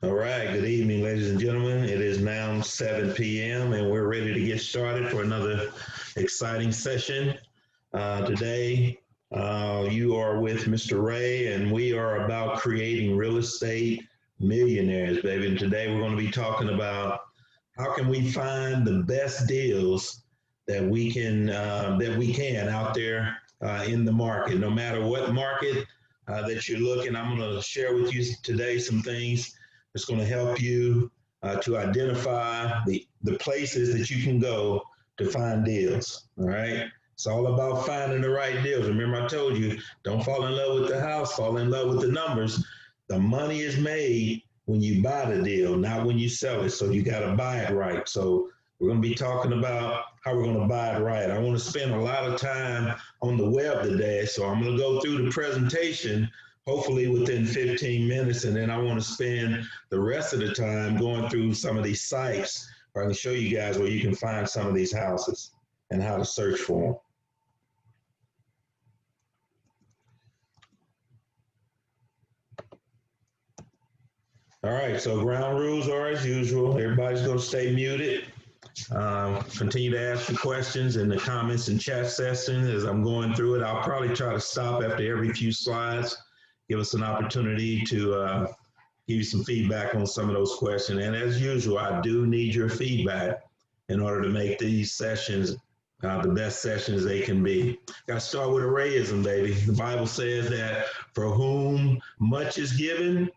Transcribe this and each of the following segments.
All right, good evening, ladies and gentlemen. It is now 7 p.m., and we're ready to get started for another exciting session. Today, you are with Mr. Ray, and we are about creating real estate millionaires, baby. And today, we're going to be talking about how can we find the best deals that we can out there in the market, no matter what market that you're looking. I'm going to share with you today some things that's going to help you to identify the places that you can go to find deals. All right. It's all about finding the right deals. Remember, I told you, don't fall in love with the house, fall in love with the numbers. The money is made when you buy the deal, not when you sell it. So you got to buy it right. So we're going to be talking about how we're going to buy it right. I want to spend a lot of time on the web today. So I'm going to go through the presentation hopefully within 15 minutes. And then I want to spend the rest of the time going through some of these sites where I can show you guys where you can find some of these houses and how to search for them. All right, so ground rules are as usual. Everybody's going to stay muted. Continue to ask your questions in the comments and chat section as I'm going through it. I'll probably try to stop after every few slides, give us an opportunity to give you some feedback on some of those questions. And as usual, I do need your feedback in order to make these sessions the best sessions they can be. Got to start with a rayism, baby. The Bible says that for whom much is given,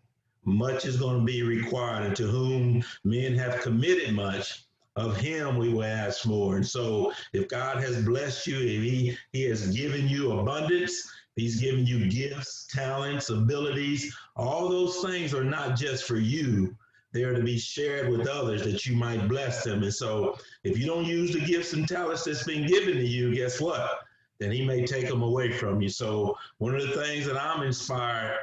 much is going to be required, and to whom men have committed much, of him we will ask more. And so if God has blessed you, if he has given you abundance, he's given you gifts, talents, abilities, all those things are not just for you. They're to be shared with others that you might bless them. And so if you don't use the gifts and talents that's been given to you, guess what? Then he may take them away from you. So one of the things that I'm inspired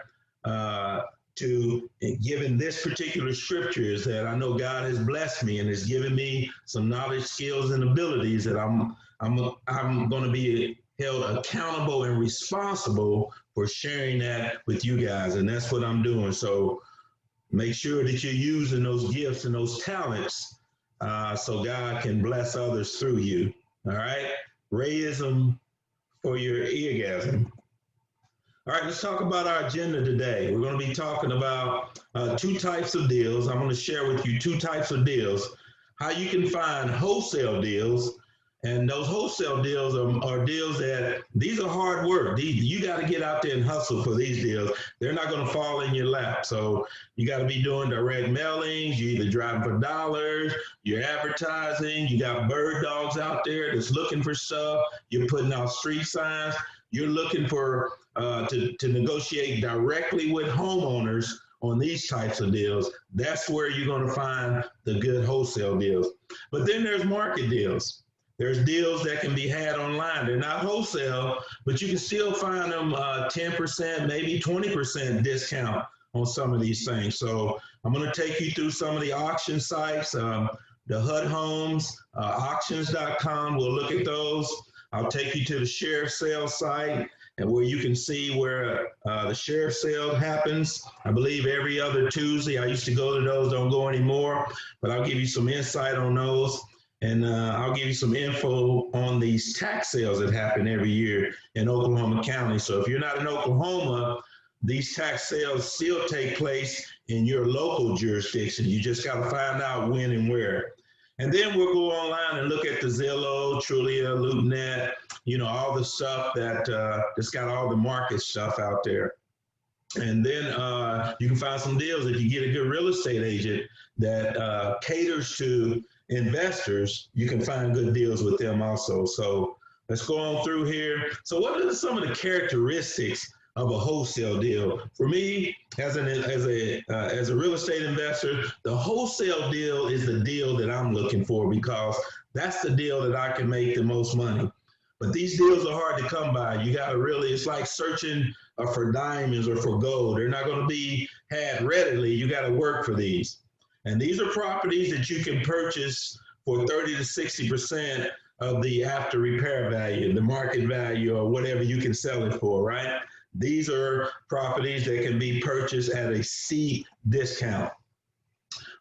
to given this particular scripture is that I know God has blessed me and has given me some knowledge, skills, and abilities that I'm going to be held accountable and responsible for sharing that with you guys, and that's what I'm doing. So make sure that you're using those gifts and those talents so God can bless others through you. All right, Rayism for your eargasm. All right, let's talk about our agenda today. We're going to be talking about two types of deals. I'm going to share with you two types of deals, how you can find wholesale deals. And those wholesale deals are deals that these are hard work. You got to get out there and hustle for these deals. They're not going to fall in your lap. So you got to be doing direct mailings. You're either driving for dollars, you're advertising, you got bird dogs out there that's looking for stuff, you're putting out street signs, you're looking for to negotiate directly with homeowners on these types of deals. That's where you're going to find the good wholesale deals. But then there's market deals. There's deals that can be had online. They're not wholesale, but you can still find them 10%, maybe 20% discount on some of these things. So I'm going to take you through some of the auction sites, the HUD Homes, auctions.com. We'll look at those. I'll take you to the sheriff sale site and where you can see where the sheriff sale happens. I believe every other Tuesday. I used to go to those, don't go anymore, but I'll give you some insight on those. And I'll give you some info on these tax sales that happen every year in Oklahoma County. So if you're not in Oklahoma, these tax sales still take place in your local jurisdiction. You just got to find out when and where. And then we'll go online and look at the Zillow, Trulia, LoopNet, all the stuff that's got all the market stuff out there. And then you can find some deals if you get a good real estate agent that caters to investors. You can find good deals with them also. So let's go on through here. So what are some of the characteristics of a wholesale deal? For me, as a real estate investor, the wholesale deal is the deal that I'm looking for because that's the deal that I can make the most money. But these deals are hard to come by. You got to really, it's like searching for diamonds or for gold. They're not going to be had readily. You got to work for these. And these are properties that you can purchase for 30 to 60% of the after repair value, the market value, or whatever you can sell it for, right? These are properties that can be purchased at a steep discount.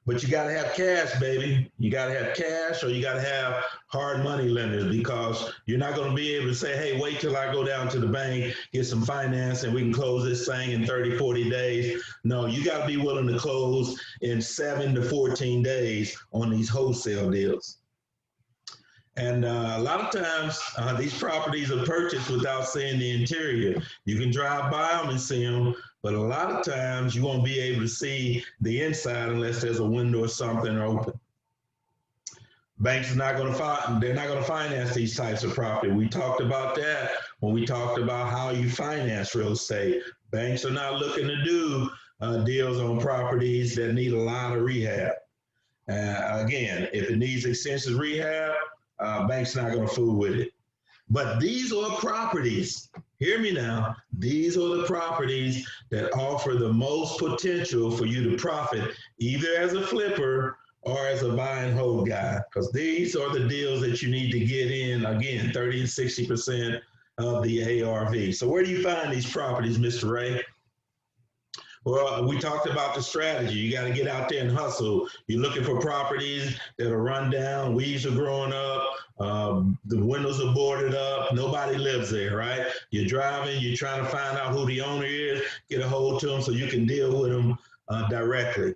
But you got to have cash, baby. You got to have cash, or you got to have hard money lenders, because you're not going to be able to say, hey, wait till I go down to the bank, get some finance, and we can close this thing in 30, 40 days. No, you got to be willing to close in 7 to 14 days on these wholesale deals. And a lot of times, these properties are purchased without seeing the interior. You can drive by them and see them, but a lot of times you won't be able to see the inside unless there's a window or something open. Banks are not going to they're not going to finance these types of property. We talked about that when we talked about how you finance real estate. Banks are not looking to do deals on properties that need a lot of rehab. Again, if it needs extensive rehab, bank's not going to fool with it. But these are properties, hear me now, these are the properties that offer the most potential for you to profit, either as a flipper or as a buy and hold guy, because these are the deals that you need to get in, again, 30 and 60% of the ARV. So where do you find these properties, Mr. Ray? Well, we talked about the strategy. You got to get out there and hustle. You're looking for properties that are run down, weeds are growing up, the windows are boarded up, nobody lives there, right? You're driving, you're trying to find out who the owner is, get a hold to them so you can deal with them directly.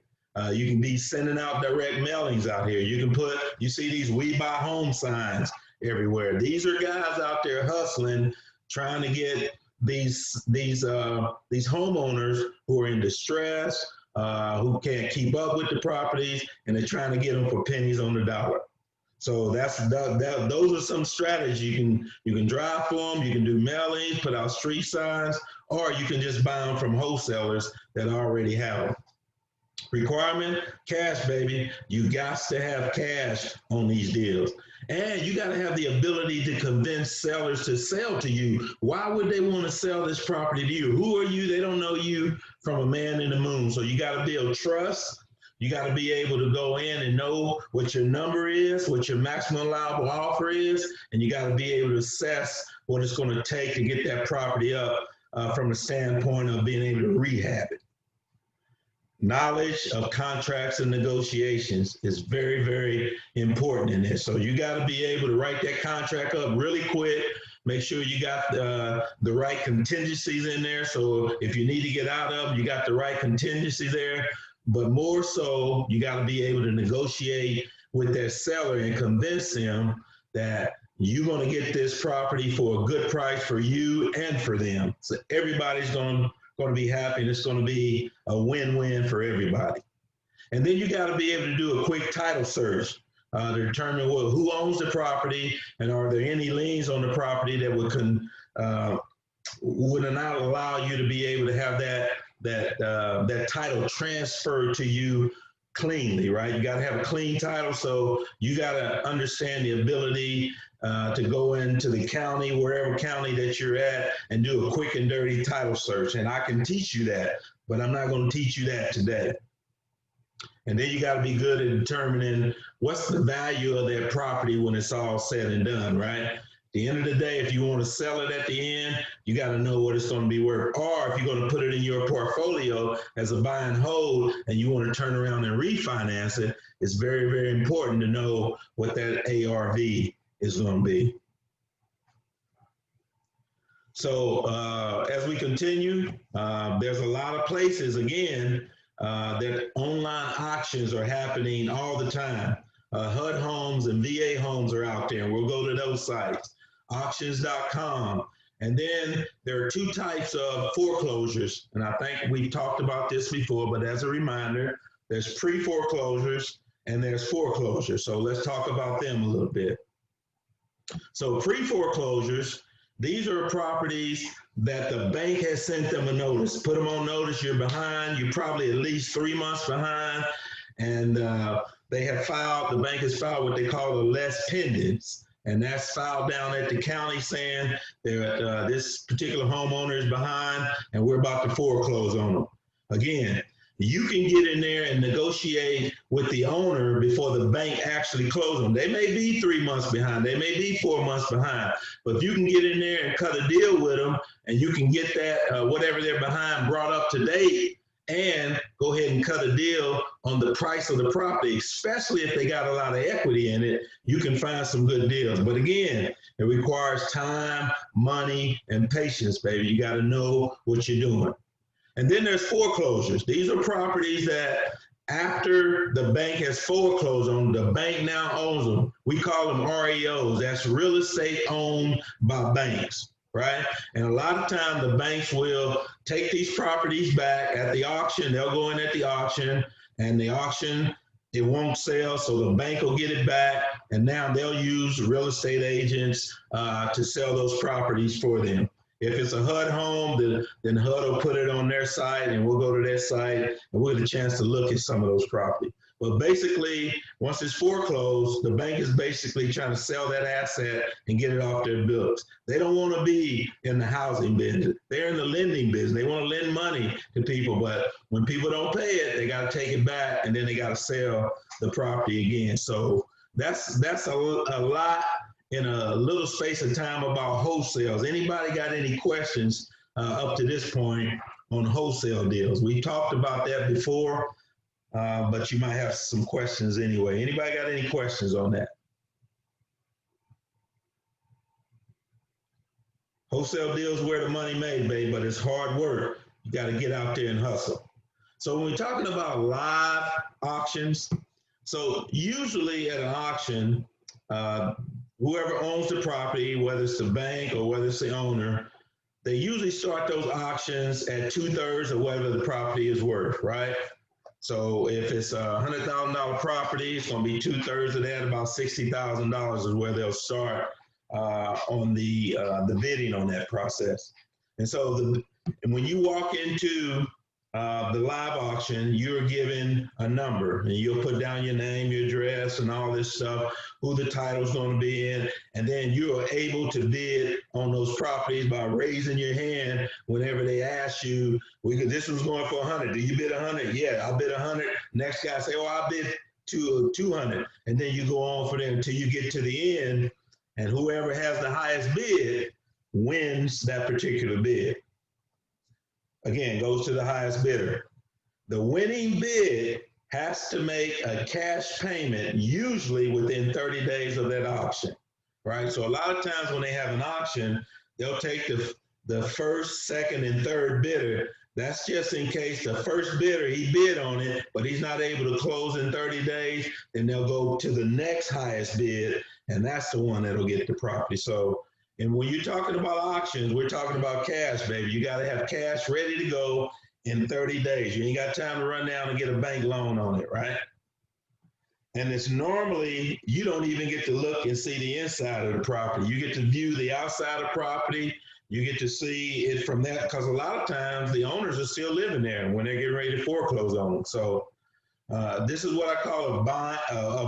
You can be sending out direct mailings out here. You see these "We Buy Home" signs everywhere. These are guys out there hustling, trying to get these homeowners who are in distress, who can't keep up with the properties, and they're trying to get them for pennies on the dollar. So those are some strategies. You can drive for them, you can do mailings, put out street signs, or you can just buy them from wholesalers that already have them. Requirement, cash, baby. You got to have cash on these deals. And you got to have the ability to convince sellers to sell to you. Why would they want to sell this property to you? Who are you? They don't know you from a man in the moon. So you got to build trust. You got to be able to go in and know what your number is, what your maximum allowable offer is, and you got to be able to assess what it's going to take to get that property up from the standpoint of being able to rehab it. Knowledge of contracts and negotiations is very, very important in this. So you got to be able to write that contract up really quick. Make sure you got the right contingencies in there. So if you need to get out of them, you got the right contingency there. But more so, you got to be able to negotiate with that seller and convince them that you're going to get this property for a good price for you and for them. So everybody's going to be happy, and it's going to be a win-win for everybody. And then you got to be able to do a quick title search to determine who owns the property, and are there any liens on the property that would not allow you to be able to have that title transferred to you cleanly, right? You got to have a clean title, so you got to understand the ability to go into the county, wherever county that you're at, and do a quick and dirty title search. And I can teach you that, but I'm not going to teach you that today. And then you got to be good at determining what's the value of that property when it's all said and done, right? At the end of the day, if you want to sell it at the end, you got to know what it's going to be worth. Or if you're going to put it in your portfolio as a buy and hold, and you want to turn around and refinance it, it's very, very important to know what that ARV is going to be. So as we continue, there's a lot of places, again, that online auctions are happening all the time. HUD Homes and VA Homes are out there, and we'll go to those sites. Auctions.com. And then there are two types of foreclosures, and I think we've talked about this before, but as a reminder, there's pre-foreclosures and there's foreclosures. So let's talk about them a little bit. So pre-foreclosures, these are properties that the bank has sent them a notice. Put them on notice, you're behind, you're probably at least 3 months behind, and they have filed, the bank has filed what they call a less pendants, and that's filed down at the county saying this particular homeowner is behind and we're about to foreclose on them. Again, you can get in there and negotiate with the owner before the bank actually closes them. They may be 3 months behind, they may be 4 months behind, but if you can get in there and cut a deal with them, and you can get that whatever they're behind brought up to date, and go ahead and cut a deal on the price of the property, especially if they got a lot of equity in it, you can find some good deals. But again, it requires time, money, and patience, baby. You got to know what you're doing. And then there's foreclosures. These are properties that after the bank has foreclosed on them, the bank now owns them. We call them REOs. That's real estate owned by banks, right? And a lot of times the banks will take these properties back at the auction. They'll go in at the auction, and the auction, it won't sell, so the bank will get it back, and now they'll use real estate agents to sell those properties for them. If it's a HUD home, then HUD will put it on their site, and we'll go to their site, and we'll get a chance to look at some of those properties. But basically, once it's foreclosed, the bank is basically trying to sell that asset and get it off their books. They don't want to be in the housing business. They're in the lending business. They want to lend money to people, but when people don't pay it, they got to take it back, and then they got to sell the property again. So that's a lot in a little space of time about wholesales. Anybody got any questions up to this point on wholesale deals? We talked about that before, but you might have some questions anyway. Anybody got any questions on that? Wholesale deals where the money made, babe, but it's hard work. You got to get out there and hustle. So when we're talking about live auctions, so usually at an auction, whoever owns the property, whether it's the bank or whether it's the owner, they usually start those auctions at 2/3 of whatever the property is worth, right? So if it's a $100,000 property, it's going to be 2/3 of that, about $60,000 is where they'll start on the bidding on that process. And so when you walk into the live auction, you're given a number, and you'll put down your name, your address, and all this stuff, who the title's going to be in, and then you are able to bid on those properties by raising your hand whenever they ask you, this was going for 100. Do you bid 100? Yeah, I'll bid 100. Next guy say, oh, I'll bid 200, and then you go on for them until you get to the end, and whoever has the highest bid wins that particular bid. Again, goes to the highest bidder. The winning bid has to make a cash payment, usually within 30 days of that auction, right? So a lot of times when they have an auction, they'll take the first, second, and third bidder. That's just in case the first bidder, he bid on it, but he's not able to close in 30 days, then they'll go to the next highest bid, and that's the one that'll get the property. So, and when you're talking about auctions, we're talking about cash, baby. You got to have cash ready to go in 30 days. You ain't got time to run down and get a bank loan on it, right? And it's normally, you don't even get to look and see the inside of the property. You get to view the outside of property. You get to see it from that, because a lot of times the owners are still living there when they're getting ready to foreclose on them. So this is what I call a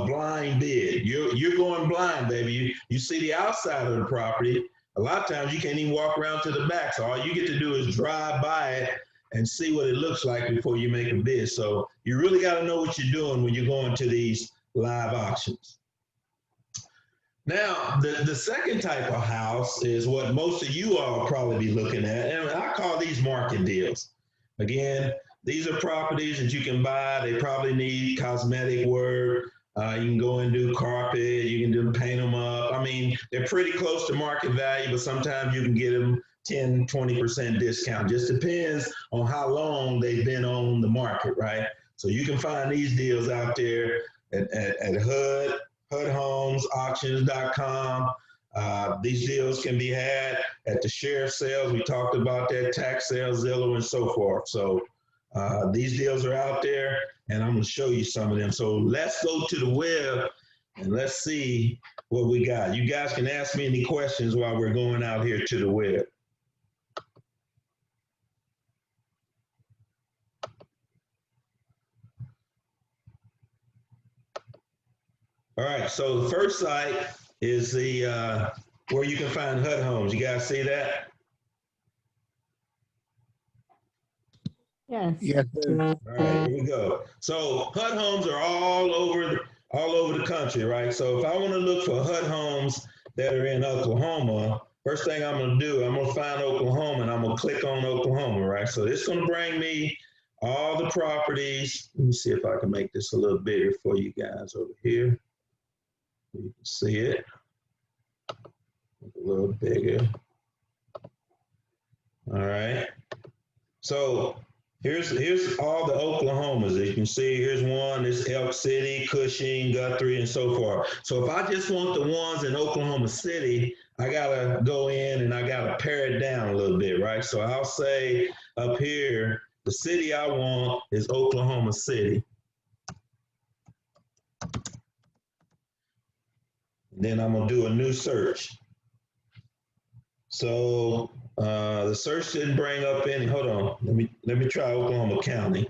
blind bid. You're going blind, baby. You see the outside of the property. A lot of times you can't even walk around to the back. So all you get to do is drive by it and see what it looks like before you make a bid. So you really got to know what you're doing when you're going to these live auctions. Now, the second type of house is what most of you all will probably be looking at, and I call these market deals. Again, these are properties that you can buy. They probably need cosmetic work. You can go and do carpet. You can paint them up. I mean, they're pretty close to market value, but sometimes you can get them 10, 20% discount. Just depends on how long they've been on the market, right? So you can find these deals out there at HUD, HUDHomesAuctions.com. These deals can be had at the sheriff sales. We talked about that, tax sales, Zillow, and so forth. So these deals are out there, and I'm going to show you some of them. So let's go to the web and let's see what we got. You guys can ask me any questions while we're going out here to the web. All right, so the first site is the where you can find HUD homes. You guys see that? Yes. Yes, sir. All right, here we go. So HUD homes are all over the country, right? So if I want to look for HUD homes that are in Oklahoma, first thing I'm going to do, I'm going to find Oklahoma, and I'm going to click on Oklahoma, right? So it's going to bring me all the properties. Let me see if I can make this a little bigger for you guys over here. You can see it a little bigger. All right. So here's all the Oklahomas. As you can see, here's one. This Elk City, Cushing, Guthrie, and so forth. So if I just want the ones in Oklahoma City, I gotta go in and I gotta pare it down a little bit, right? So I'll say up here, the city I want is Oklahoma City. And then I'm gonna do a new search. So the search didn't bring up any. Hold on, let me try Oklahoma County.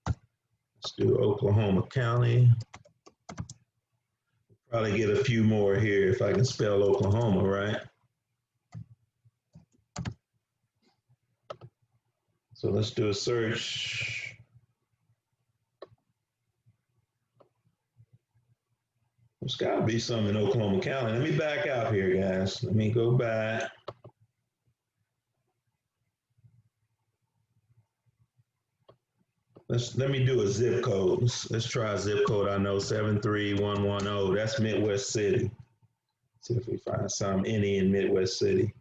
Let's do Oklahoma County. Probably get a few more here if I can spell Oklahoma right. So let's do a search. There's got to be some in Oklahoma County. Let me back out here, guys. Let me go back. Let me do a zip code. Let's try a zip code. I know 73110. That's Midwest City. See if we find some any in Midwest City.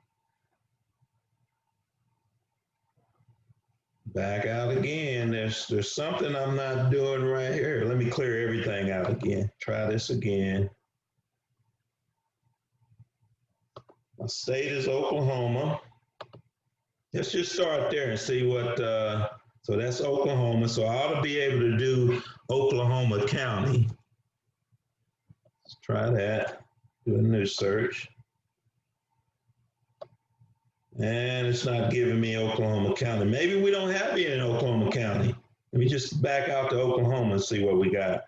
Back out again. There's something I'm not doing right here. Let me clear everything out again. Try this again. My state is Oklahoma. Let's just start there and see what, so that's Oklahoma. So I ought to be able to do Oklahoma County. Let's try that. Do a new search. And it's not giving me Oklahoma County. Maybe we don't have it in Oklahoma County. Let me just back out to Oklahoma and see what we got.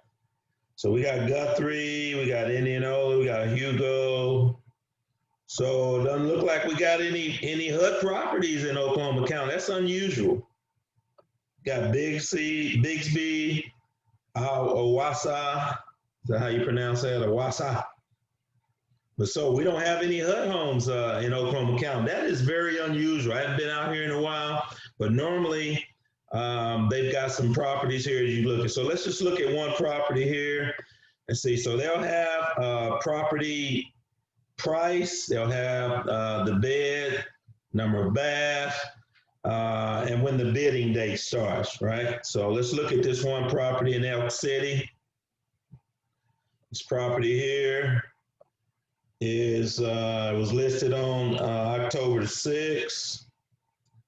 So we got Guthrie, we got Indianola, we got Hugo. So it doesn't look like we got any HUD properties in Oklahoma County. That's unusual. Got Bixby, Owasa. Is that how you pronounce that? Owasa. But so we don't have any HUD homes in Oklahoma County. That is very unusual. I haven't been out here in a while, but normally they've got some properties here as you look at. So let's just look at one property here and see. So they'll have property price, they'll have the bed, number of bath, and when the bidding date starts, right? So let's look at this one property in Elk City. This property here is was listed on October 6th.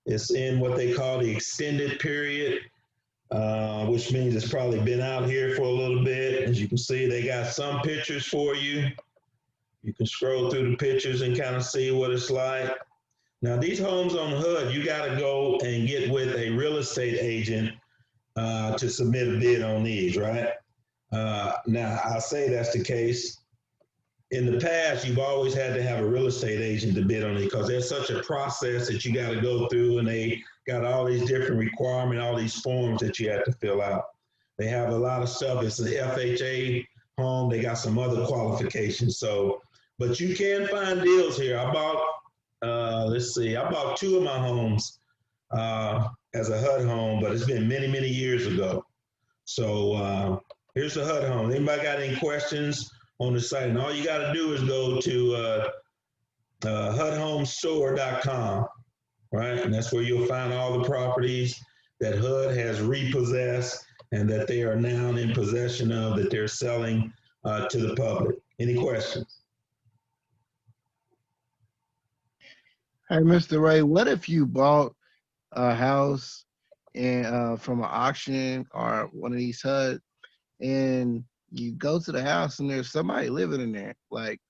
It's in what they call the extended period, which means it's probably been out here for a little bit. As you can see, they got some pictures for you. You can scroll through the pictures and kind of see what it's like. Now, these homes on HUD, you got to go and get with a real estate agent to submit a bid on these, right? Now, I'll say that's the case. In the past, you've always had to have a real estate agent to bid on it because there's such a process that you got to go through, and they got all these different requirements, all these forms that you have to fill out. They have a lot of stuff. It's an FHA home. They got some other qualifications. So, but you can find deals here. I bought, let's see, I bought two of my homes as a HUD home, but it's been many, many years ago. So here's the HUD home. Anybody got any questions on the site? And all you got to do is go to HUDhomestore.com, right? And that's where you'll find all the properties that HUD has repossessed and that they are now in possession of, that they're selling to the public. Any questions? Hey, Mr. Ray, what if you bought a house and from an auction or one of these HUD, and you go to the house and there's somebody living in there, like,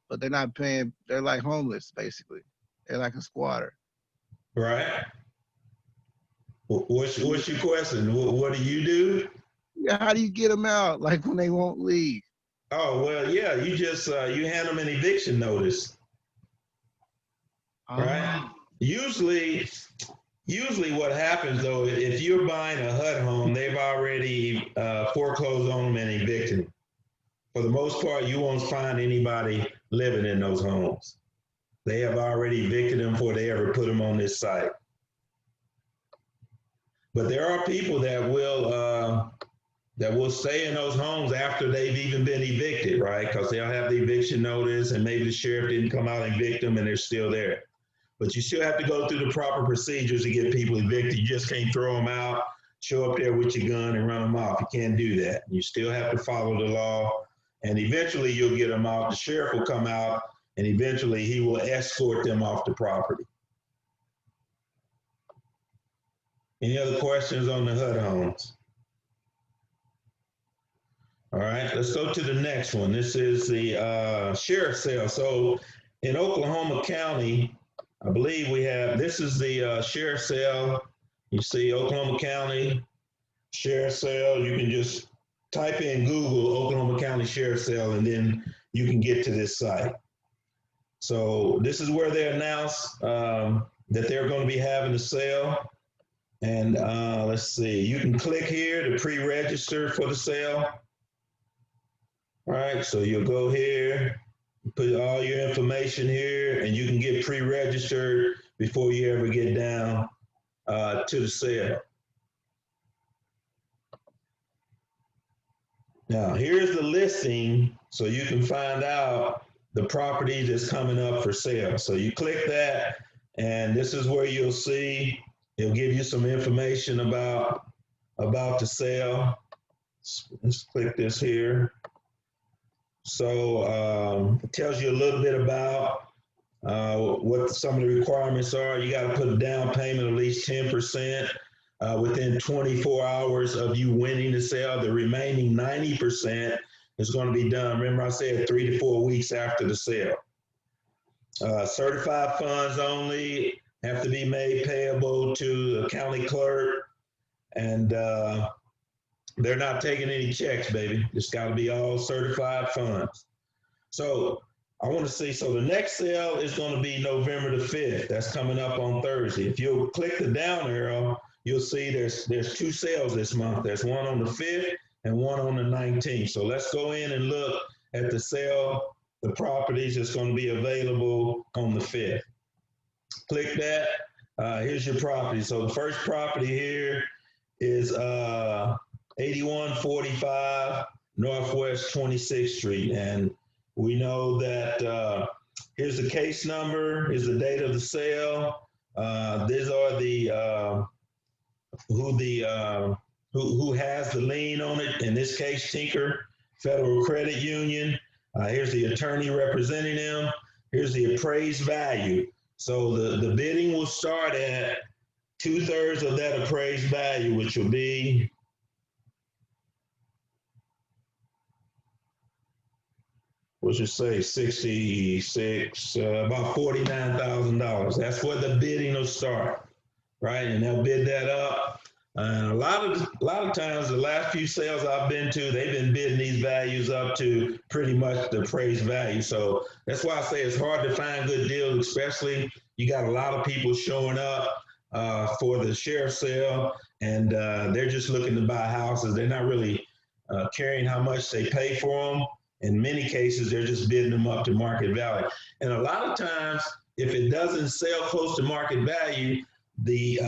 but they're not paying, they're like homeless, basically. They're like a squatter. Right. What's your question? What do you do? Yeah, how do you get them out, like when they won't leave? Oh, well, yeah, you just, you hand them an eviction notice. Right? Usually what happens though, if you're buying a HUD home, they've already foreclosed on them and evicted them. For the most part, you won't find anybody living in those homes. They have already evicted them before they ever put them on this site. But there are people that will stay in those homes after they've even been evicted, right? Because they'll have the eviction notice, and maybe the sheriff didn't come out and evict them, and they're still there. But you still have to go through the proper procedures to get people evicted. You just can't throw them out, show up there with your gun, and run them off. You can't do that. You still have to follow the law, and eventually you'll get them out. The sheriff will come out, and eventually he will escort them off the property. Any other questions on the HUD homes? All right, let's go to the next one. This is the sheriff's sale. So in Oklahoma County, I believe we have, this is the sheriff's sale. You see Oklahoma County sheriff's sale. You can just type in Google Oklahoma County sheriff's sale, and then you can get to this site. So this is where they announced that they're going to be having the sale. And let's see, you can click here to pre-register for the sale. All right, so you'll go here, put all your information here, and you can get pre-registered before you ever get down to the sale. Now, here's the listing, so you can find out the property that's coming up for sale. So you click that, and this is where you'll see, it'll give you some information about the sale. Let's click this here. So it tells you a little bit about what some of the requirements are. You got to put a down payment of at least 10% within 24 hours of you winning the sale. The remaining 90% is going to be done. Remember I said 3 to 4 weeks after the sale. Certified funds only have to be made payable to the county clerk, and they're not taking any checks, baby. It's got to be all certified funds. So I want to see, so the next sale is going to be November the 5th. That's coming up on Thursday. If you'll click the down arrow, you'll see there's 2 sales this month. There's one on the 5th and one on the 19th. So let's go in and look at the sale, the properties that's going to be available on the 5th. Click that. Here's your property. So the first property here is 8145 Northwest 26th Street. And we know that here's the case number, here's the date of the sale. These are the who has the lien on it. In this case, Tinker Federal Credit Union. Here's the attorney representing them. Here's the appraised value. So the bidding will start at 2/3 of that appraised value, which will be what should say 66, about $49,000. That's where the bidding will start, right? And they'll bid that up. And a lot of times, the last few sales I've been to, they've been bidding these values up to pretty much the appraised value. So that's why I say it's hard to find good deals, especially you got a lot of people showing up for the sheriff's sale, and they're just looking to buy houses. They're not really caring how much they pay for them. In many cases, they're just bidding them up to market value. And a lot of times, if it doesn't sell close to market value, the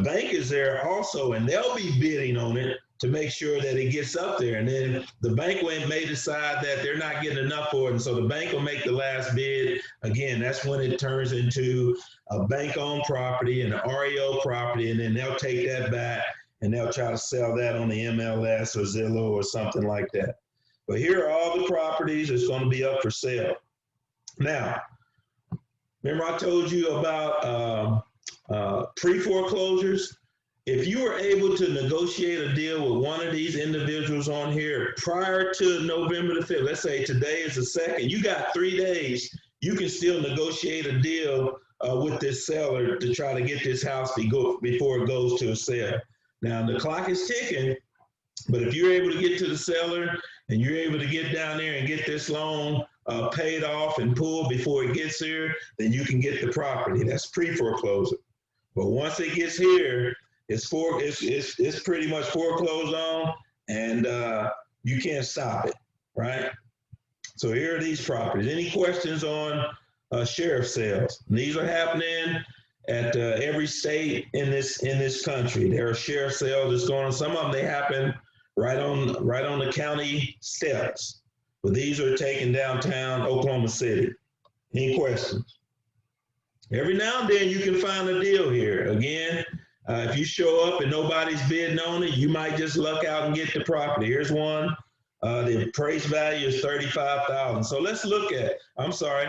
bank is there also, and they'll be bidding on it to make sure that it gets up there. And then the bank may decide that they're not getting enough for it, and so the bank will make the last bid. Again, that's when it turns into a bank-owned property and an REO property, and then they'll take that back and they'll try to sell that on the MLS or Zillow or something like that. But here are all the properties that's going to be up for sale. Now, remember I told you about pre-foreclosures? If you were able to negotiate a deal with one of these individuals on here prior to November the 5th, let's say today is the 2nd, you got 3 days, you can still negotiate a deal with this seller to try to get this house before it goes to a sale. Now, the clock is ticking, but if you're able to get to the seller and you're able to get down there and get this loan paid off and pulled before it gets here, then you can get the property. That's pre-foreclosure. But once it gets here, it's pretty much foreclosed on, and you can't stop it, right? So here are these properties. Any questions on sheriff sales? These are happening at every state in this country. There are sheriff sales that's going on. Some of them they happen right on the county steps, but these are taken downtown Oklahoma City. Any questions? Every now and then you can find a deal here. Again, if you show up and nobody's bidding on it, you might just luck out and get the property. Here's one. The appraised value is $35,000. So let's look at. I'm sorry.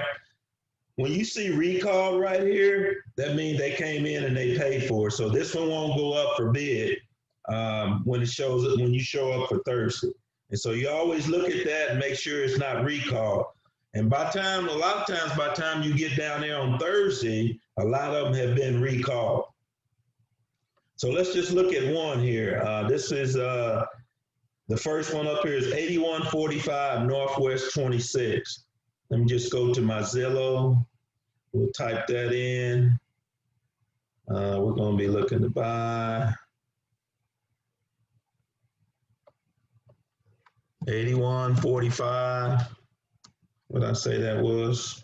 When you see recall right here, that means they came in and they paid for it. So this one won't go up for bid when you show up for Thursday. And so you always look at that and make sure it's not recall. And a lot of times by the time you get down there on Thursday, a lot of them have been recalled. So let's just look at one here. This is the first one up here is 8145 Northwest 26. Let me just go to my Zillow. We'll type that in. We're going to be looking to buy 8145. What did I say that was?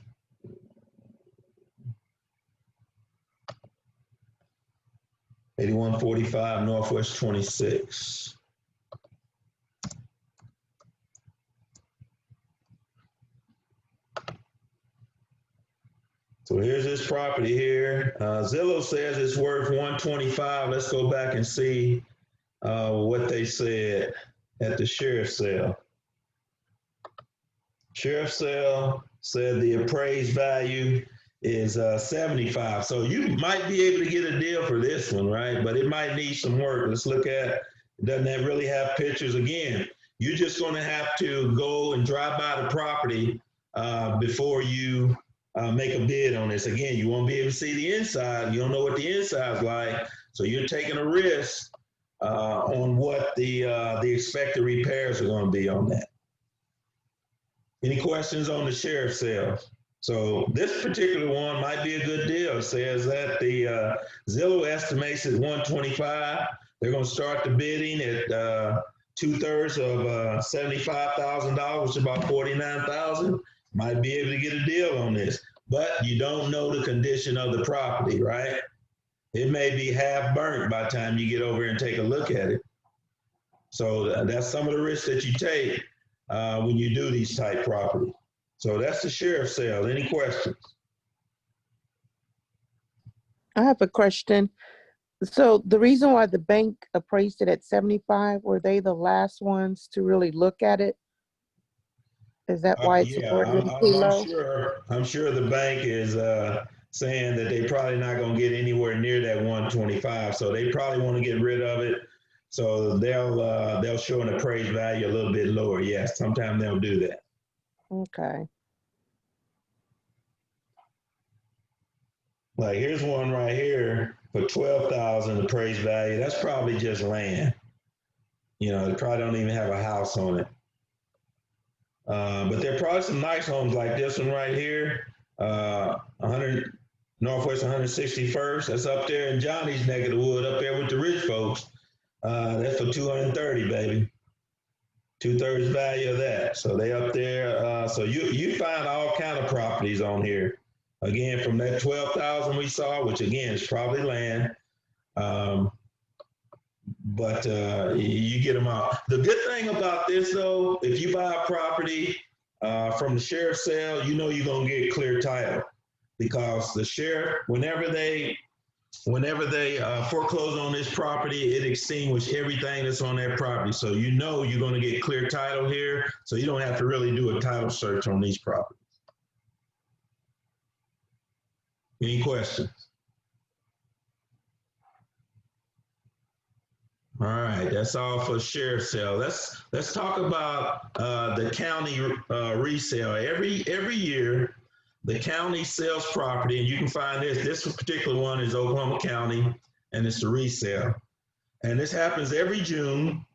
$81.45 Northwest 26. So here's this property here. Zillow says it's worth $125. Let's go back and see what they said at the sheriff's sale. Sheriff's sale said the appraised value is 75. So you might be able to get a deal for this one, right? But it might need some work. Let's look at, doesn't that really have pictures? Again, you're just going to have to go and drive by the property before you make a bid on this. Again, you won't be able to see the inside. You don't know what the inside's like. So you're taking a risk on what the expected repairs are going to be on that. Any questions on the sheriff's sales? So this particular one might be a good deal. It says that the Zillow estimates at 125. They're going to start the bidding at 2/3 of $75,000, which is about $49,000. Might be able to get a deal on this, but you don't know the condition of the property, right? It may be half burnt by the time you get over and take a look at it. So that's some of the risks that you take when you do these type properties. So that's the sheriff's sale. Any questions? I have a question. So the reason why the bank appraised it at 75, were they the last ones to really look at it? Is that why it's awarded too low? I'm sure the bank is saying that they probably not going to get anywhere near that 125. So they probably want to get rid of it. So they'll show an appraised value a little bit lower. Yes, sometimes they'll do that. Okay. Like here's one right here for 12,000 appraised value. That's probably just land. You know, they probably don't even have a house on it. But there are probably some nice homes like this one right here, 100 Northwest 161st. That's up there in Johnny's neck of the wood, up there with the rich folks. That's for 230, baby. 2/3 value of that. So they up there. So you find all kind of properties on here. Again, from that 12,000 we saw, which again is probably land. But you get them out. The good thing about this though, if you buy a property from the sheriff's sale, you know you're gonna get clear title, because the sheriff, whenever they foreclose on this property, it extinguishes everything that's on that property. So you know you're gonna get clear title here, so you don't have to really do a title search on these properties. Any questions? All right, that's all for sheriff's sale. Let's talk about the county resale. Every year, the county sells property, and you can find this. This particular one is Oklahoma County, and it's the resale. And this happens every June.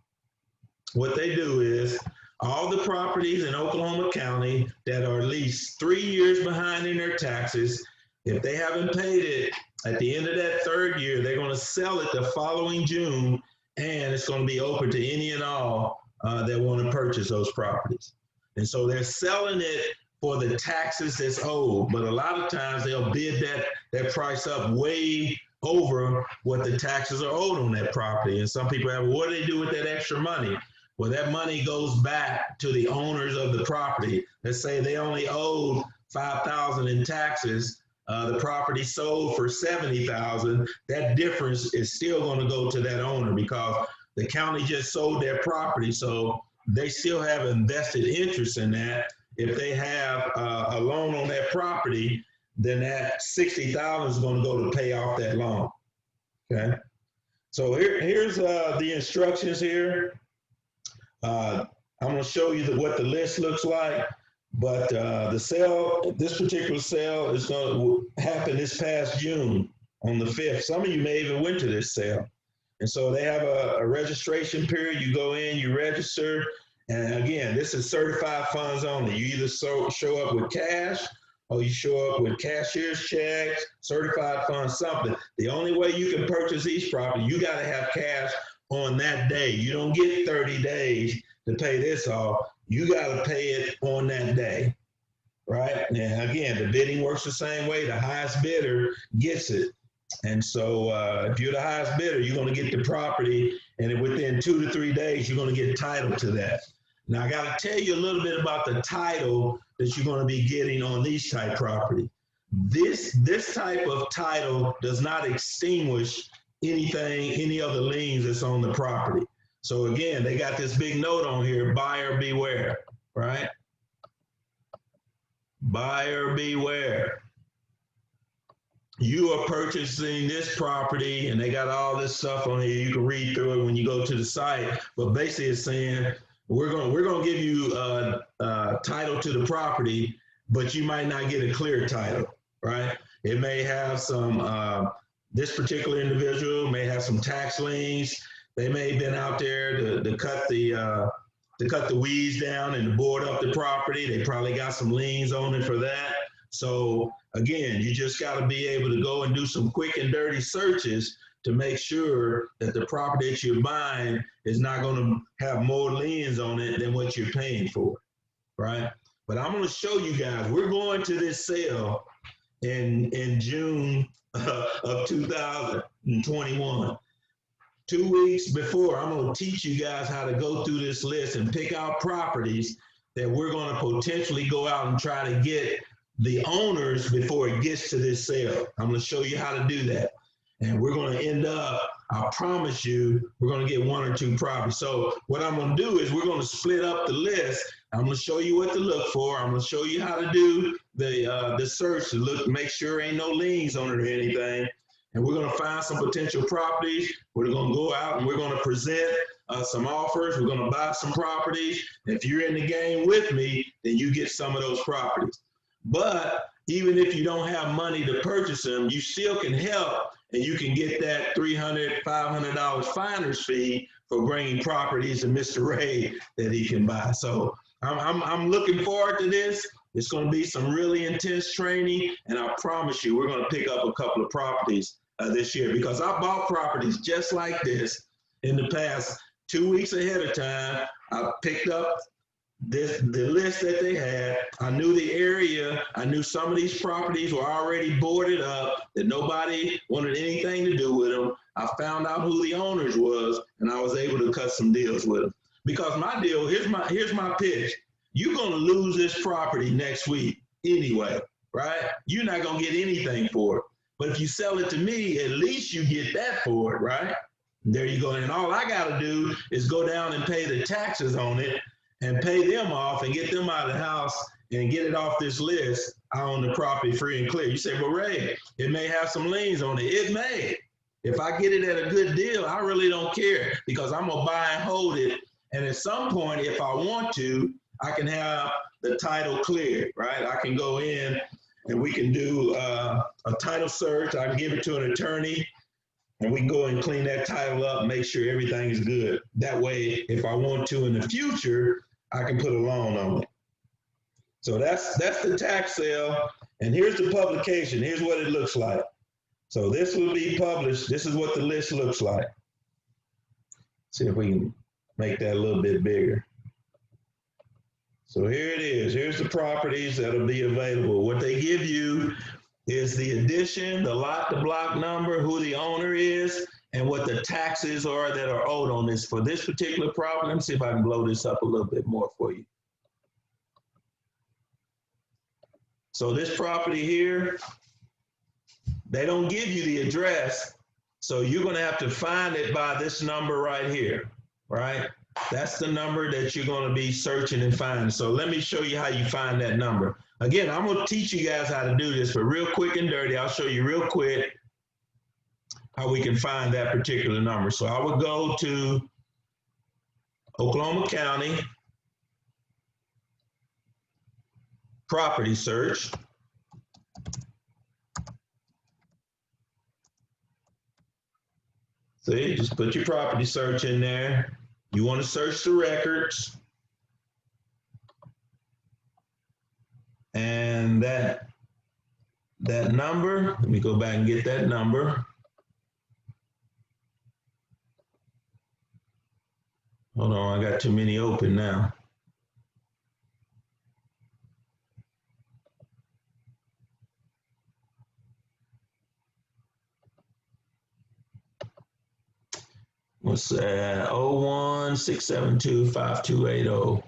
What they do is all the properties in Oklahoma County that are at least 3 years behind in their taxes, if they haven't paid it at the end of that third year, they're going to sell it the following June, and it's going to be open to any and all that want to purchase those properties. And so they're selling it for the taxes that's owed. But a lot of times they'll bid that price up way over what the taxes are owed on that property. And some people have, what do they do with that extra money? Well, that money goes back to the owners of the property. Let's say they only owed $5,000 in taxes. The property sold for $70,000. That difference is still going to go to that owner because the county just sold their property. So they still have invested interest in that. If they have a loan on that property, then that $60,000 is going to go to pay off that loan. Okay. So here's the instructions here. I'm going to show you what the list looks like. But the sale, this particular sale is going to happen this past June on the 5th. Some of you may even went to this sale. And so they have a registration period. You go in, you register. And again, this is certified funds only. You either show up with cash or you show up with cashier's checks, certified funds, something. The only way you can purchase each property, you got to have cash on that day. You don't get 30 days to pay this off. You got to pay it on that day, right? And again, the bidding works the same way. The highest bidder gets it. And so if you're the highest bidder, you're going to get the property, and within 2 to 3 days, you're going to get title to that. Now, I got to tell you a little bit about the title that you're going to be getting on these type property. This type of title does not extinguish anything, any other liens that's on the property. So again, they got this big note on here, buyer beware, right? Buyer beware. You are purchasing this property, and they got all this stuff on here. You can read through it when you go to the site. But basically, it's saying we're going to give you title to the property, but you might not get a clear title, right? It may have some. This particular individual may have some tax liens. They may have been out there to cut the weeds down and to board up the property. They probably got some liens on it for that. So again, you just got to be able to go and do some quick and dirty searches to make sure that the property that you're buying is not going to have more liens on it than what you're paying for, right? But I'm going to show you guys, we're going to this sale in June of 2021. 2 weeks before, I'm going to teach you guys how to go through this list and pick out properties that we're going to potentially go out and try to get the owners before it gets to this sale. I'm going to show you how to do that. And we're going to end up, I promise you, we're going to get 1 or 2 properties. So what I'm going to do is we're going to split up the list. I'm going to show you what to look for. I'm going to show you how to do the search to look, make sure ain't no liens on it or anything. And we're going to find some potential properties. We're going to go out and we're going to present some offers. We're going to buy some properties. If you're in the game with me, then you get some of those properties. But even if you don't have money to purchase them, you still can help, and you can get that $300, $500 finder's fee for bringing properties to Mr. Ray that he can buy. So I'm looking forward to this. It's going to be some really intense training, and I promise you, we're going to pick up a couple of properties this year, because I bought properties just like this in the past 2 weeks ahead of time. I picked up the list that they had. I knew the area. I knew some of these properties were already boarded up, that nobody wanted anything to do with them. I found out who the owners was, and I was able to cut some deals with them. Because my deal, here's my pitch. You're going to lose this property next week anyway, right? You're not going to get anything for it. But if you sell it to me, at least you get that for it, right? There you go. And all I got to do is go down and pay the taxes on it and pay them off and get them out of the house and get it off this list. I own the property free and clear. You say, well, Ray, it may have some liens on it. It may. If I get it at a good deal, I really don't care, because I'm going to buy and hold it. And at some point, if I want to, I can have the title cleared, right? I can go in and we can do a title search. I can give it to an attorney, and we can go and clean that title up and make sure everything is good. That way, if I want to in the future, I can put a loan on it. So that's the tax sale. And here's the publication. Here's what it looks like. So this will be published. This is what the list looks like. See if we can make that a little bit bigger. So here it is. Here's the properties that'll be available. What they give you is the addition, the lot, the block number, who the owner is, and what the taxes are that are owed on this. For this particular property, let me see if I can blow this up a little bit more for you. So this property here, they don't give you the address. So you're gonna have to find it by this number right here, right? That's the number that you're gonna be searching and finding. So let me show you how you find that number. Again, I'm gonna teach you guys how to do this, but real quick and dirty, I'll show you real quick how we can find that particular number. So I would go to Oklahoma County, property search. See, just put your property search in there. You want to search the records. And that number, let me go back and get that number. Hold on, I got too many open now. What's that? 01-672-5280.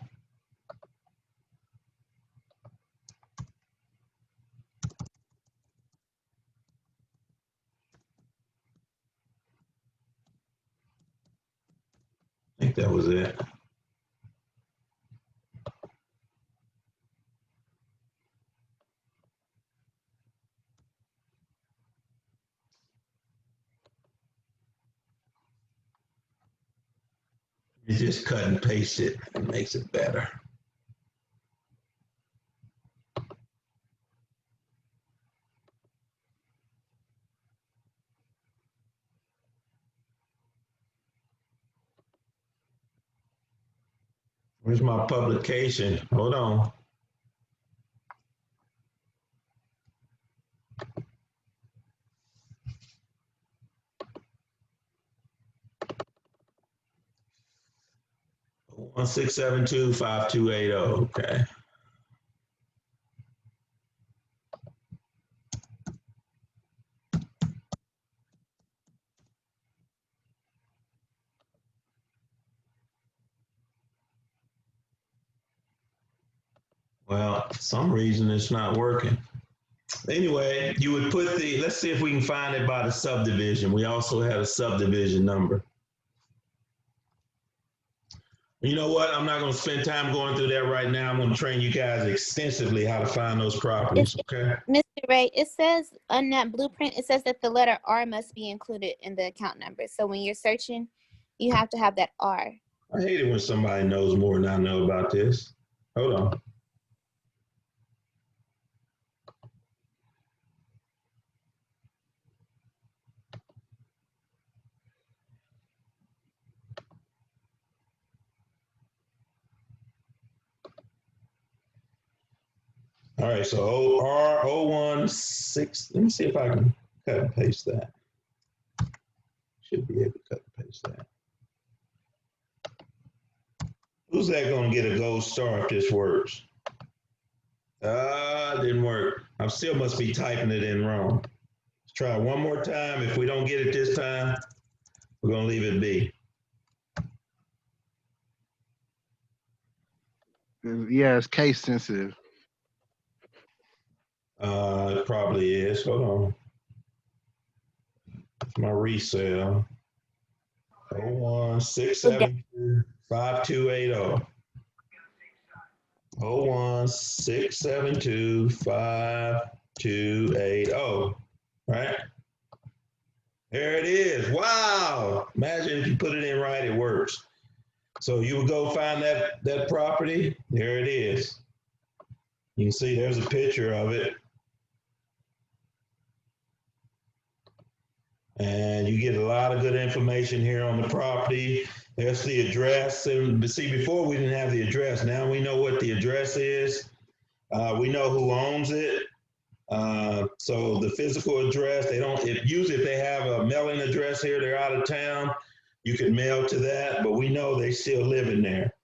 I think that was it. You just cut and paste it. It makes it better. Where's my publication? Hold on. One 672-5280. Okay. Well, for some reason it's not working. Anyway, you would put the, let's see if we can find it by the subdivision. We also had a subdivision number. You know what? I'm not going to spend time going through that right now. I'm going to train you guys extensively how to find those properties, okay? Mr. Ray, it says on that blueprint, it says that the letter R must be included in the account number. So when you're searching, you have to have that R. I hate it when somebody knows more than I know about this. Hold on. All right, so R016, let me see if I can cut and paste that. Should be able to cut and paste that. Who's that gonna get a gold star if this works? Didn't work. I still must be typing it in wrong. Let's try one more time. If we don't get it this time, we're gonna leave it be. Yeah, it's case sensitive. It probably is. Hold on. It's my resale. 01-672-5280. 01-672-5280. Right? There it is. Wow. Imagine if you put it in right, it works. So you would go find that property. There it is. You can see there's a picture of it. And you get a lot of good information here on the property. There's the address. And see, before we didn't have the address. Now we know what the address is. We know who owns it. So the physical address, usually if they have a mailing address here, they're out of town, you could mail to that, but we know they still live in there,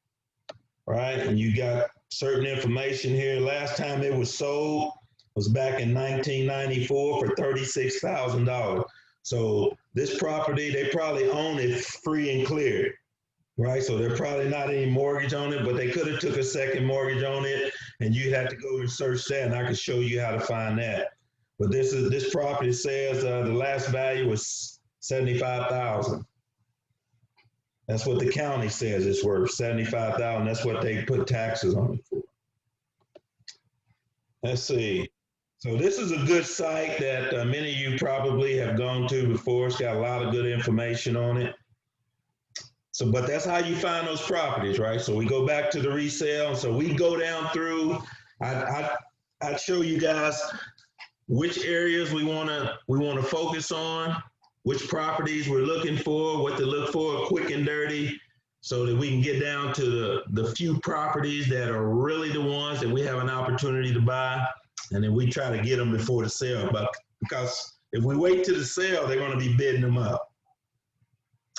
right? And you got certain information here. Last time it was sold was back in 1994 for $36,000. So this property, they probably own it free and clear, right? So there probably not any mortgage on it, but they could have took a second mortgage on it, and you'd have to go and search that, and I can show you how to find that. But this property says the last value was $75,000. That's what the county says it's worth, $75,000. That's what they put taxes on it for. Let's see. So this is a good site that many of you probably have gone to before. It's got a lot of good information on it. So, but that's how you find those properties, right? So we go back to the resale. So we go down through. I'd show you guys which areas we want to focus on, which properties we're looking for, what to look for, quick and dirty, so that we can get down to the few properties that are really the ones that we have an opportunity to buy, and then we try to get them before the sale. But because if we wait to the sale, they're going to be bidding them up.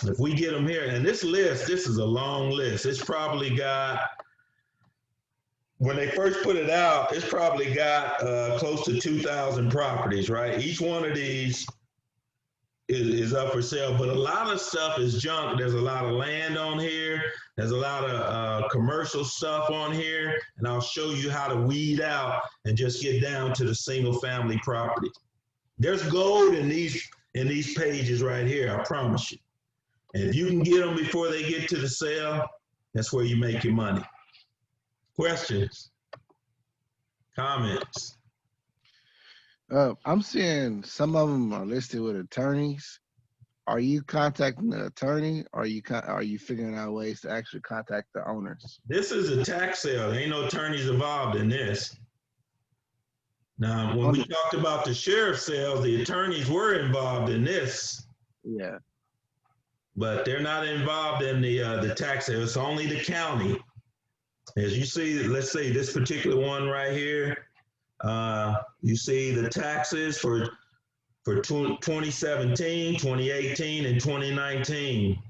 If we get them here, and this list, this is a long list. It's probably got, when they first put it out, it's probably got close to 2,000 properties, right? Each one of these is up for sale, but a lot of stuff is junk. There's a lot of land on here. There's a lot of commercial stuff on here, and I'll show you how to weed out and just get down to the single family property. There's gold in these pages right here, I promise you. And if you can get them before they get to the sale, that's where you make your money. Questions? Comments? I'm seeing some of them are listed with attorneys. Are you contacting the attorney, or are you figuring out ways to actually contact the owners? This is a tax sale. There ain't no attorneys involved in this. Now, when we talked about the sheriff's sales, the attorneys were involved in this. Yeah. But they're not involved in the tax sale. It's only the county. As you see, let's say this particular one right here, you see the taxes for 2017, 2018, and 2019.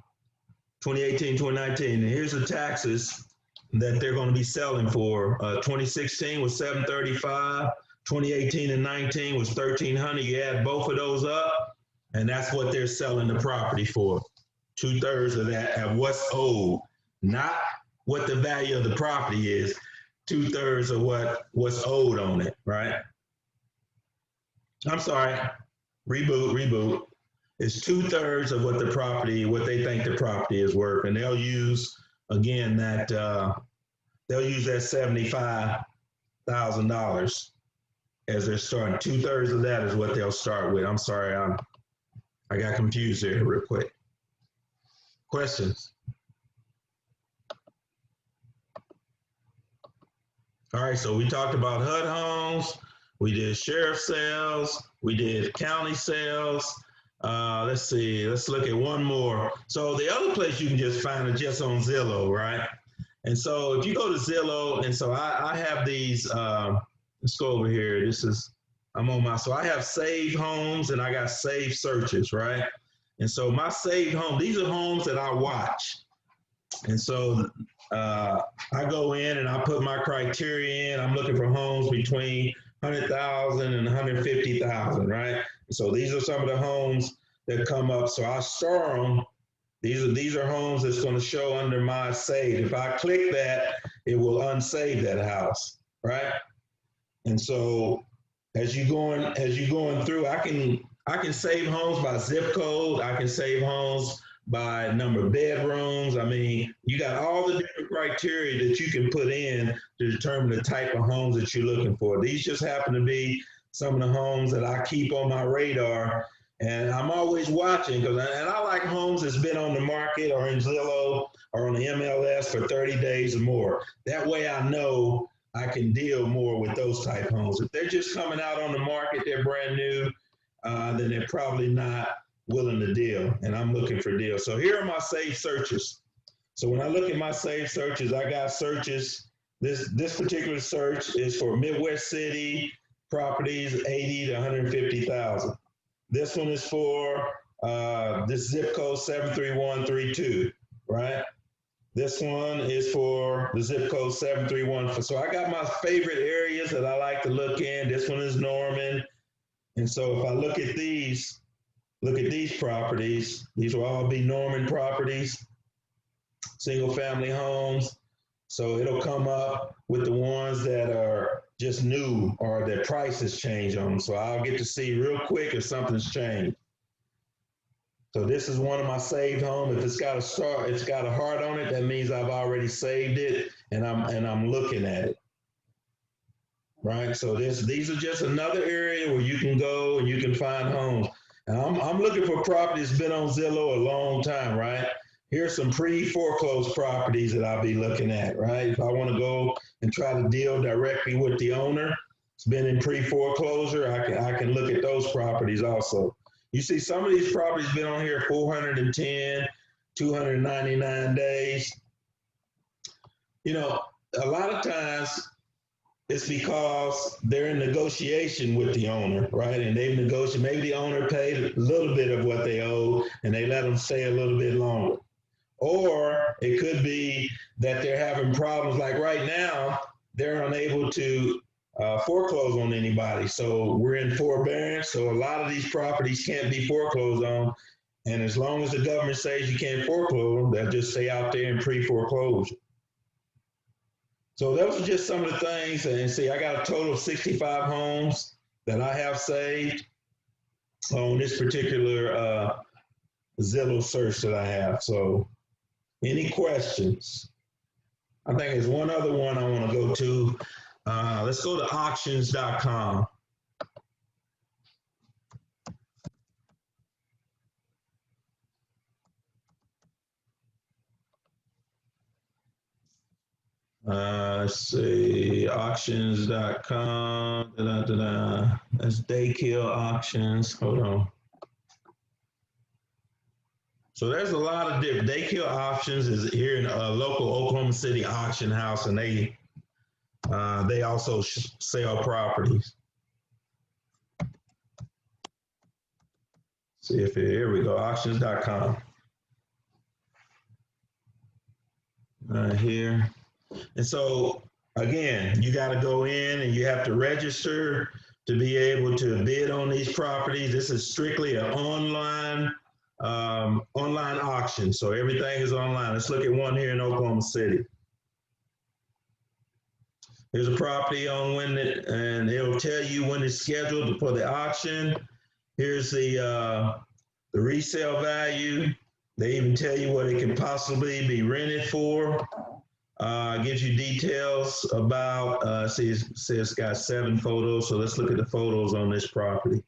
2018, 2019. And here's the taxes that they're going to be selling for. 2016 was $735. 2018 and 19 was $1,300. You add both of those up, and that's what they're selling the property for. 2/3 of that at what's owed, not what the value of the property is. 2/3 of what's owed on it, right? I'm sorry, reboot. It's 2/3 of what they think the property is worth, and they'll use again that they'll use that $75,000 as they're starting. 2/3 of that is what they'll start with. I'm sorry, I got confused there real quick. Questions? All right, so we talked about HUD homes, we did sheriff sales, we did county sales. Let's see, let's look at one more. So the other place you can just find it just on Zillow, right? And so if you go to Zillow, and so I have these, let's go over here. So I have saved homes and I got saved searches, right? And so my saved home, these are homes that I watch. And so I go in and I put my criteria in. I'm looking for homes between 100,000 and 150,000, right? And so these are some of the homes that come up. So I star them. These are homes that's going to show under my save. If I click that, it will unsave that house, right? And so as you going through, I can save homes by zip code. I can save homes by number of bedrooms. I mean, you got all the different criteria that you can put in to determine the type of homes that you're looking for. These just happen to be some of the homes that I keep on my radar, and I'm always watching and I like homes that's been on the market or in Zillow or on the MLS for 30 days or more. That way I know I can deal more with those type homes. If they're just coming out on the market, they're brand new, then they're probably not willing to deal, and I'm looking for deals. So here are my saved searches. So when I look at my saved searches, I got searches. This particular search is for Midwest City properties, 80 to 150,000. This one is for this zip code 73132, right? This one is for the zip code 731. So I got my favorite areas that I like to look in. This one is Norman. And so if I look at these properties, these will all be Norman properties, single family homes. So it'll come up with the ones that are just new or that prices change on them. So I'll get to see real quick if something's changed. So this is one of my saved homes. If it's got a star, it's got a heart on it, that means I've already saved it and I'm looking at it. Right. So these are just another area where you can go and you can find homes. And I'm looking for properties that's been on Zillow a long time, right? Here's some pre-foreclosed properties that I'll be looking at, right? If I want to go and try to deal directly with the owner, it's been in pre-foreclosure, I can look at those properties also. You see some of these properties been on here 410, 299 days. You know, a lot of times it's because they're in negotiation with the owner, right? And they've negotiated, maybe the owner paid a little bit of what they owe and they let them stay a little bit longer. Or it could be that they're having problems, like right now, they're unable to foreclose on anybody. So we're in forbearance. So a lot of these properties can't be foreclosed on. And as long as the government says you can't foreclose them, they'll just stay out there in pre-foreclosure. So those are just some of the things. And see, I got a total of 65 homes that I have saved on this particular Zillow search that I have. So any questions? I think there's one other one I want to go to. Let's go to auctions.com. Let's see, auctions.com. That's Daykill Auctions. Hold on. So there's a lot of different. Daykill Auctions is here in a local Oklahoma City auction house, and they also sell properties. See if here we go, auctions.com. Here. And so again, you got to go in and you have to register to be able to bid on these properties. This is strictly an online auction. So everything is online. Let's look at one here in Oklahoma City. There's a property on and it'll tell you when it's scheduled for the auction. Here's the resale value. They even tell you what it can possibly be rented for. Gives you details about, see, it says it's got 7 photos. So let's look at the photos on this property.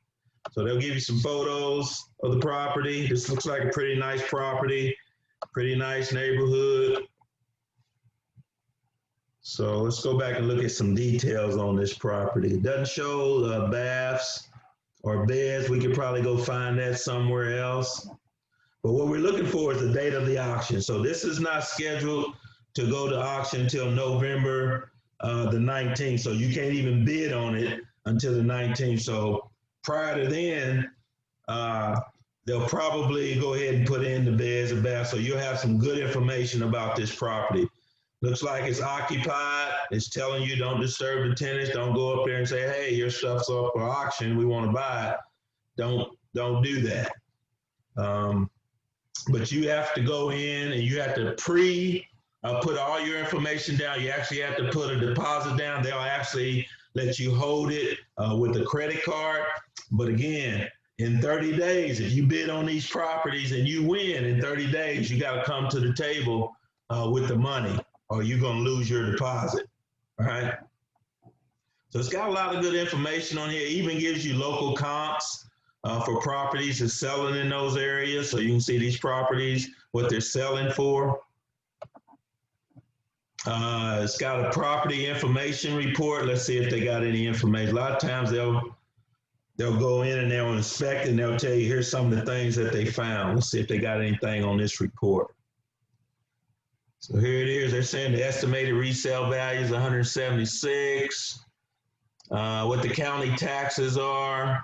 So they'll give you some photos of the property. This looks like a pretty nice property, pretty nice neighborhood. So let's go back and look at some details on this property. It doesn't show baths or beds. We could probably go find that somewhere else. But what we're looking for is the date of the auction. So this is not scheduled to go to auction until November the 19th. So you can't even bid on it until the 19th. So prior to then, they'll probably go ahead and put in the beds and baths. So you'll have some good information about this property. Looks like it's occupied. It's telling you don't disturb the tenants. Don't go up there and say, hey, your stuff's up for auction. We want to buy it. Don't do that. But you have to go in and you have to put all your information down. You actually have to put a deposit down. They'll actually let you hold it with a credit card. But again, in 30 days, if you bid on these properties and you win in 30 days, you got to come to the table with the money or you're going to lose your deposit, all right? So it's got a lot of good information on here. It even gives you local comps for properties that's selling in those areas. So you can see these properties, what they're selling for. It's got a property information report. Let's see if they got any information. A lot of times they'll go in and they'll inspect and they'll tell you, here's some of the things that they found. Let's see if they got anything on this report. So here it is. They're saying the estimated resale value is 176. What the county taxes are.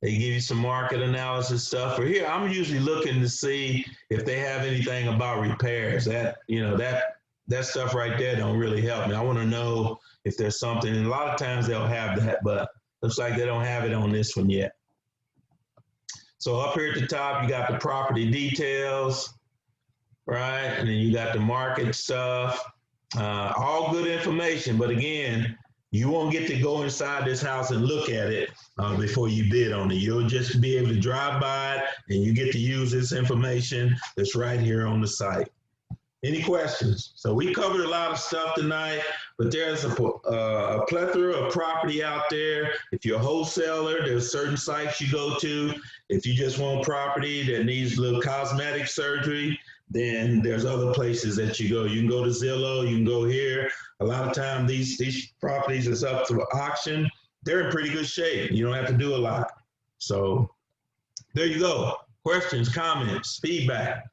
They give you some market analysis stuff. Or here, I'm usually looking to see if they have anything about repairs. That, you know, that stuff right there don't really help me. I want to know if there's something. And a lot of times they'll have that, but looks like they don't have it on this one yet. So up here at the top, you got the property details, right? And then you got the market stuff. All good information, but again, you won't get to go inside this house and look at it before you bid on it. You'll just be able to drive by it, and you get to use this information that's right here on the site. Any questions? So we covered a lot of stuff tonight, but there's a plethora of property out there. If you're a wholesaler, there's certain sites you go to. If you just want property that needs a little cosmetic surgery, then there's other places that you go. You can go to Zillow, you can go here. A lot of times these properties is up to auction. They're in pretty good shape. You don't have to do a lot. So there you go. Questions, comments, feedback.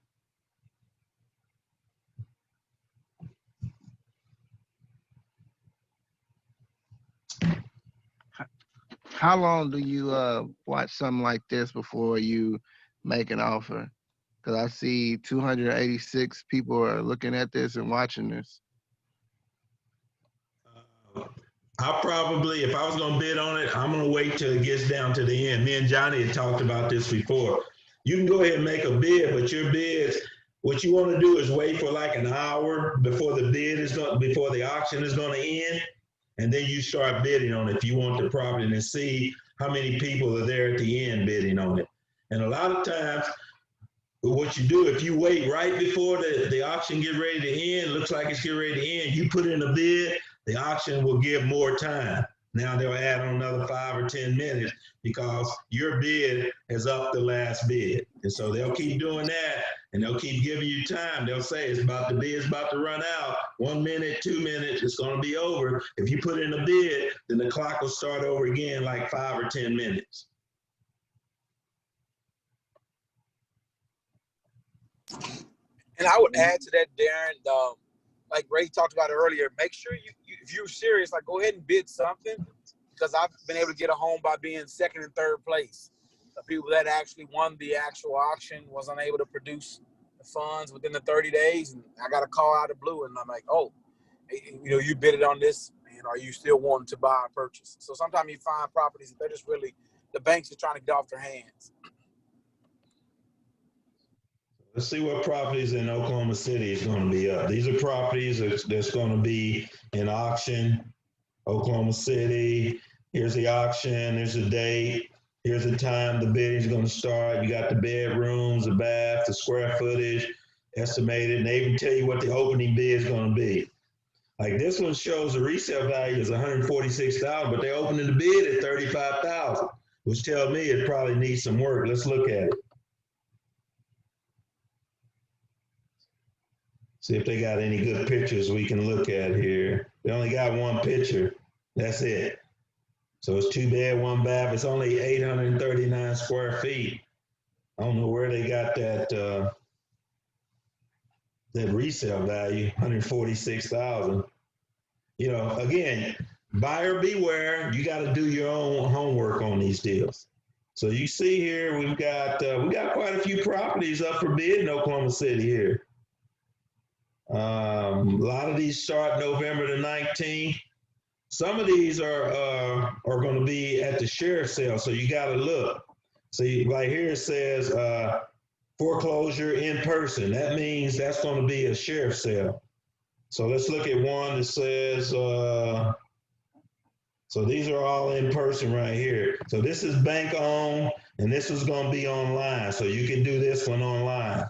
How long do you watch something like this before you make an offer? Because I see 286 people are looking at this and watching this. I'll probably, if I was going to bid on it, I'm going to wait till it gets down to the end. Me and Johnny had talked about this before. You can go ahead and make a bid, but your bids, what you want to do is wait for like an hour before before the auction is going to end. And then you start bidding on it if you want the property and see how many people are there at the end bidding on it. And a lot of times, what you do, if you wait right before the auction get ready to end, looks like it's getting ready to end, you put in a bid, the auction will give more time. Now they'll add on another 5 or 10 minutes because your bid has upped the last bid. And so they'll keep doing that and they'll keep giving you time. They'll say the bid's about to run out. 1 minute, 2 minutes, it's going to be over. If you put in a bid, then the clock will start over again like 5 or 10 minutes. And I would add to that, Darren, like Ray talked about earlier, make sure if you're serious, like go ahead and bid something, because I've been able to get a home by being second and third place. The people that actually won the actual auction was unable to produce the funds within the 30 days. And I got a call out of the blue and I'm like, oh, you know, you bid it on this, and are you still wanting to buy or purchase? So sometimes you find properties that they're just really, the banks are trying to get off their hands. Let's see what properties in Oklahoma City is going to be up. These are properties that's going to be in auction. Oklahoma City, here's the auction, here's the date, here's the time the bidding is going to start. You got the bedrooms, the bath, the square footage estimated, and they even tell you what the opening bid is going to be. Like this one shows the resale value is $146,000, but they're opening the bid at $35,000, which tells me it probably needs some work. Let's look at it. See if they got any good pictures we can look at here. They only got one picture. That's it. So it's 2 bed, 1 bath. It's only 839 square feet. I don't know where they got that resale value, 146,000. You know, again, buyer beware. You got to do your own homework on these deals. So you see here, we got quite a few properties up for bid in Oklahoma City here. A lot of these start November the 19th. Some of these are going to be at the sheriff's sale, so you got to look. So right here it says foreclosure in person. That means that's going to be a sheriff's sale. So let's look at one that says, so these are all in person right here. So this is bank owned, and this is going to be online. So you can do this one online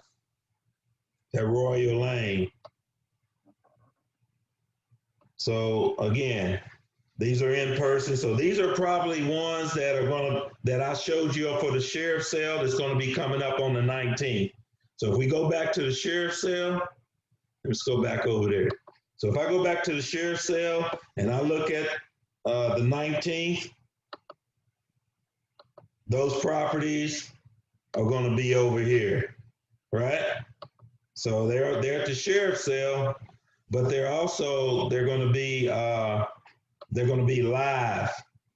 at Royal Lane. So again, these are in person. So these are probably ones that I showed you up for the sheriff's sale that's going to be coming up on the 19th. So if we go back to the sheriff's sale, let's go back over there. So if I go back to the sheriff's sale and I look at the 19th, those properties are going to be over here, right? So they're at the sheriff's sale, but they're going to be live.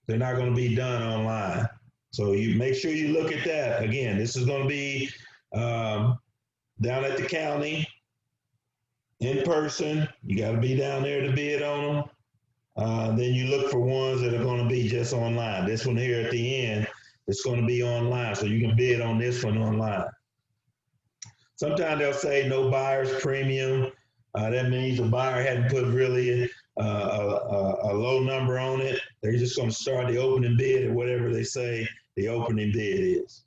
They're not going to be done online. So you make sure you look at that. Again, this is going to be down at the county in person. You got to be down there to bid on them. Then you look for ones that are going to be just online. This one here at the end, it's going to be online, so you can bid on this one online. Sometimes they'll say no buyer's premium. That means the buyer hadn't put really a low number on it. They're just going to start the opening bid at whatever they say the opening bid is.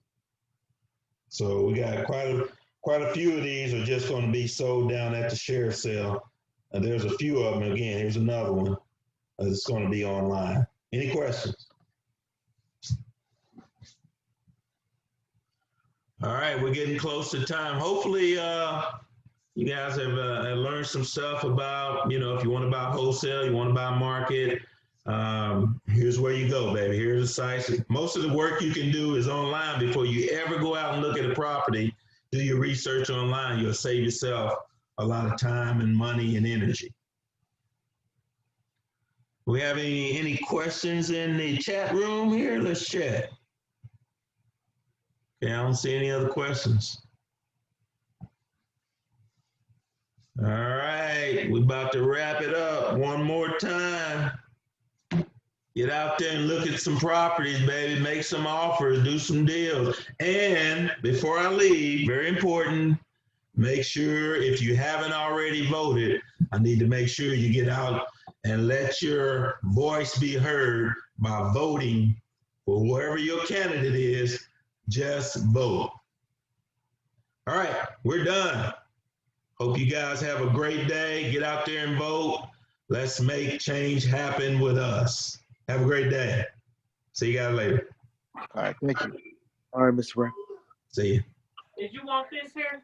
So we got quite a few of these are just going to be sold down at the sheriff sale. And there's a few of them. Again, here's another one. It's going to be online. Any questions? All right, we're getting close to time. Hopefully, you guys have learned some stuff about, if you want to buy wholesale, you want to buy market, here's where you go, baby. Here's the sites. Most of the work you can do is online before you ever go out and look at a property. Do your research online. You'll save yourself a lot of time and money and energy. We have any questions in the chat room here? Let's chat. Okay, I don't see any other questions. All right, we're about to wrap it up one more time. Get out there and look at some properties, baby. Make some offers, do some deals. And before I leave, very important, make sure if you haven't already voted, I need to make sure you get out and let your voice be heard by voting for whoever your candidate is. Just vote. All right, we're done. Hope you guys have a great day. Get out there and vote. Let's make change happen with us. Have a great day. See you guys later. All right, thank you. All right, Mr. Ray. See you. Did you want this here?